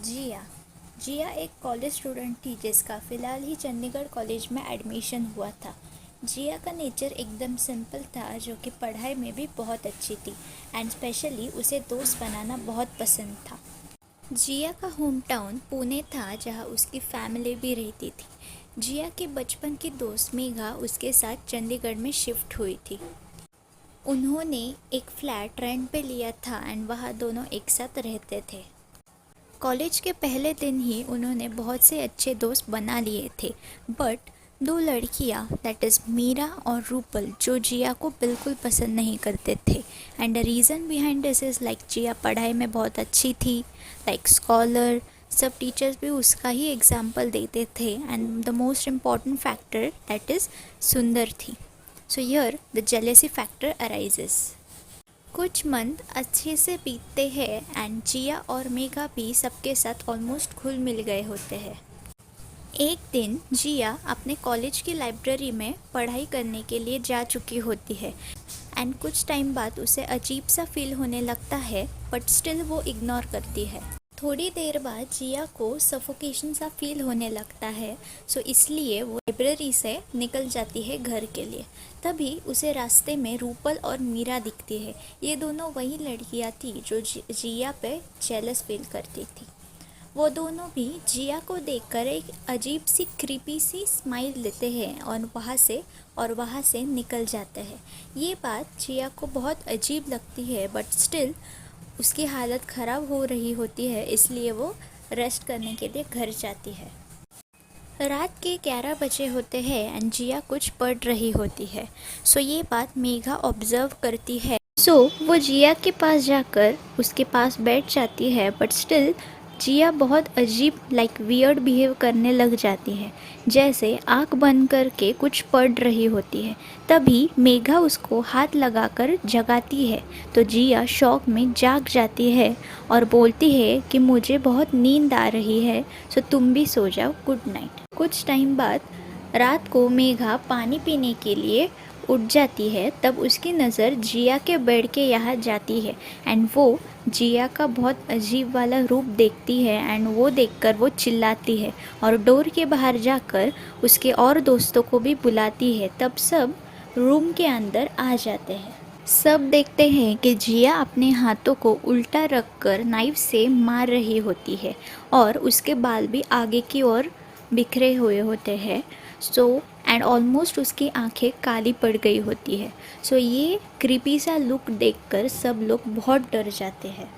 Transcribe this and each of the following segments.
जिया जिया एक college student थी जिसका फ़िलहाल ही चंडीगढ़ कॉलेज में एडमिशन हुआ था। जिया का नेचर एकदम सिंपल था, जो कि पढ़ाई में भी बहुत अच्छी थी एंड स्पेशली उसे दोस्त बनाना बहुत पसंद था। जिया का होम टाउन पुणे था, जहां उसकी फैमिली भी रहती थी। जिया के बचपन की दोस्त मेघा उसके साथ चंडीगढ़ में शिफ्ट हुई थी। उन्होंने एक फ्लैट रेंट पे लिया था एंड वहाँ दोनों एक साथ रहते थे। कॉलेज के पहले दिन ही उन्होंने बहुत से अच्छे दोस्त बना लिए थे, बट दो लड़कियां दैट इज़ मीरा और रूपल जो जिया को बिल्कुल पसंद नहीं करते थे। And the reason behind this is like Jiya पढ़ाई में बहुत अच्छी थी, लाइक स्कॉलर, सब टीचर्स भी उसका ही एग्जाम्पल देते थे and the most important factor that is सुंदर थी। So here the jealousy factor arises. कुछ मंथ अच्छे से बीतते हैं एंड जिया और मेघा भी सबके साथ ऑलमोस्ट घुल मिल गए होते हैं। एक दिन जिया अपने कॉलेज की लाइब्रेरी में पढ़ाई करने के लिए जा चुकी होती है एंड कुछ टाइम बाद उसे अजीब सा फील होने लगता है, बट स्टिल वो इग्नोर करती है। थोड़ी देर बाद जिया को सफोकेशन सा फील होने लगता है, सो इसलिए वो लाइब्रेरी से निकल जाती है घर के लिए। तभी उसे रास्ते में रूपल और मीरा दिखती है। ये दोनों वही लड़कियां थी जो जिया पे जेलस फील करती थी। वो दोनों भी जिया को देखकर एक अजीब सी क्रीपी सी स्माइल देते हैं और वहाँ से निकल जाते हैं। ये बात जिया को बहुत अजीब लगती है, बट स्टिल उसकी हालत ख़राब हो रही होती है, इसलिए वो रेस्ट करने के लिए घर जाती है। रात के 11 बजे होते हैं एंड जिया कुछ पढ़ रही होती है। सो ये बात मेघा ऑब्जर्व करती है। सो वो जिया के पास जाकर उसके पास बैठ जाती है, बट स्टिल जिया बहुत अजीब लाइक वियर्ड बिहेव करने लग जाती है, जैसे आंख बंद करके कुछ पढ़ रही होती है। तभी मेघा उसको हाथ लगाकर जगाती है, तो जिया शॉक में जाग जाती है और बोलती है कि मुझे बहुत नींद आ रही है, सो तुम भी सो जाओ, गुड नाइट। कुछ टाइम बाद रात को मेघा पानी पीने के लिए उठ जाती है, तब उसकी नज़र जिया के बेड के यहाँ जाती है एंड वो जिया का बहुत अजीब वाला रूप देखती है एंड वो देखकर वो चिल्लाती है और डोर के बाहर जाकर उसके और दोस्तों को भी बुलाती है। तब सब रूम के अंदर आ जाते हैं। सब देखते हैं कि जिया अपने हाथों को उल्टा रखकर नाइफ से मार रही होती है और उसके बाल भी आगे की ओर बिखरे हुए होते हैं। सो एंड ऑलमोस्ट उसकी आंखें काली पड़ गई होती है। सो ये क्रीपी सा लुक देखकर सब लोग बहुत डर जाते हैं।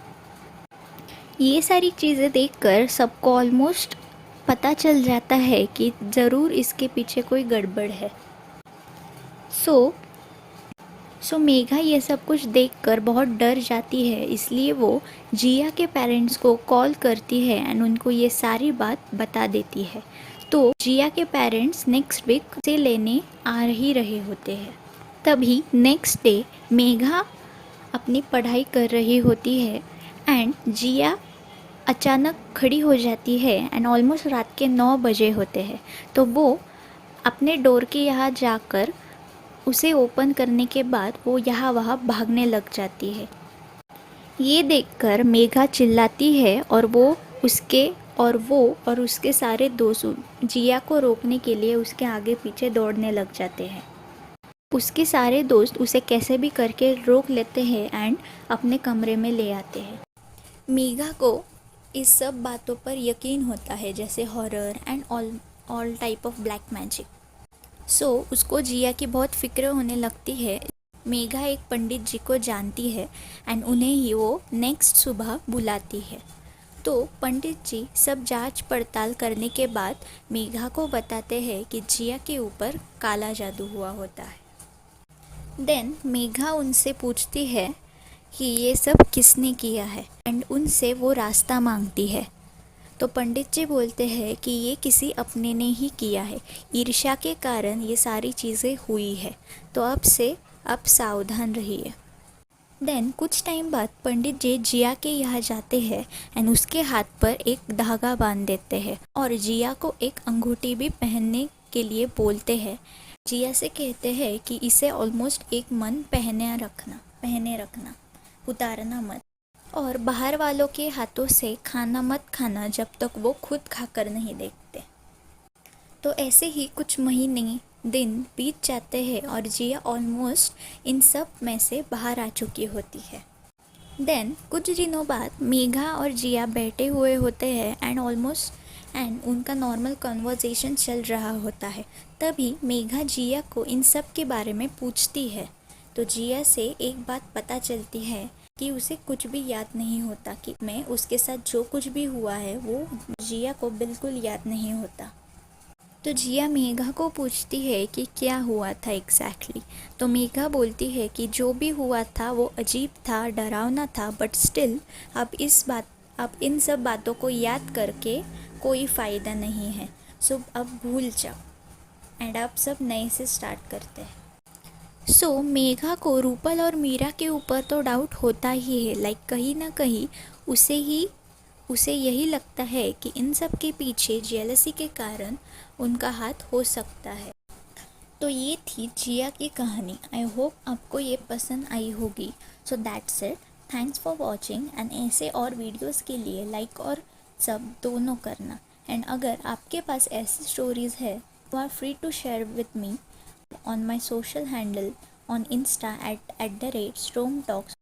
ये सारी चीज़ें देखकर सबको ऑलमोस्ट पता चल जाता है कि ज़रूर इसके पीछे कोई गड़बड़ है। सो मेघा ये सब कुछ देखकर बहुत डर जाती है, इसलिए वो जिया के पेरेंट्स को कॉल करती है एंड उनको ये सारी बात बता देती है। तो जिया के पेरेंट्स नेक्स्ट वीक से लेने आ ही रहे होते हैं। तभी नेक्स्ट डे मेघा अपनी पढ़ाई कर रही होती है एंड जिया अचानक खड़ी हो जाती है एंड ऑलमोस्ट रात के 9 बजे होते हैं। तो वो अपने डोर के यहाँ जाकर उसे ओपन करने के बाद वो यहाँ वहाँ भागने लग जाती है। ये देखकर मेघा चिल्लाती है और वो और उसके सारे दोस्त जिया को रोकने के लिए उसके आगे पीछे दौड़ने लग जाते हैं। उसके सारे दोस्त उसे कैसे भी करके रोक लेते हैं एंड अपने कमरे में ले आते हैं। मेघा को इस सब बातों पर यकीन होता है, जैसे horror and all type of black magic. So उसको जिया की बहुत फिक्र होने लगती है। मेघा एक पंडित जी को जानती है एंड उन्हें ही वो नेक्स्ट सुबह बुलाती है। तो पंडित जी सब जांच पड़ताल करने के बाद मेघा को बताते हैं कि जिया के ऊपर काला जादू हुआ होता है। देन मेघा उनसे पूछती है कि ये सब किसने किया है एंड उनसे वो रास्ता मांगती है। तो पंडित जी बोलते हैं कि ये किसी अपने ने ही किया है, ईर्ष्या के कारण ये सारी चीज़ें हुई है, तो अब सावधान रहिए। देन कुछ टाइम बाद पंडित जी जिया के यहाँ जाते हैं एंड उसके हाथ पर एक धागा बांध देते हैं और जिया को एक अंगूठी भी पहनने के लिए बोलते हैं। जिया से कहते हैं कि इसे ऑलमोस्ट एक मन पहने रखना, उतारना मत। और बाहर वालों के हाथों से खाना मत खाना जब तक वो खुद खाकर नहीं देखते। तो ऐसे ही कुछ महीने दिन बीत जाते हैं और जिया ऑलमोस्ट इन सब में से बाहर आ चुकी होती है। देन कुछ दिनों बाद मेघा और जिया बैठे हुए होते हैं एंड उनका नॉर्मल कन्वर्सेशन चल रहा होता है। तभी मेघा जिया को इन सब के बारे में पूछती है। तो जिया से एक बात पता चलती है कि उसे कुछ भी याद नहीं होता, कि मैं उसके साथ जो कुछ भी हुआ है वो जिया को बिल्कुल याद नहीं होता। तो जिया मेघा को पूछती है कि क्या हुआ था एग्जैक्टली। तो मेघा बोलती है कि जो भी हुआ था वो अजीब था, डरावना था, बट स्टिल अब इन सब बातों को याद करके कोई फ़ायदा नहीं है। सो अब भूल जाओ एंड अब सब नए से स्टार्ट करते हैं। सो मेघा को रूपल और मीरा के ऊपर तो डाउट होता ही है, लाइक कहीं ना कहीं उसे यही लगता है कि इन सब के पीछे जेलसी के कारण उनका हाथ हो सकता है। तो ये थी जिया की कहानी। आई होप आपको ये पसंद आई होगी। So that's it. Thanks for watching and ऐसे और वीडियोस के लिए लाइक और सब दोनों करना। एंड अगर आपके पास ऐसी स्टोरीज़ है तो are free to share with me on my social handle on Insta at @stormtalks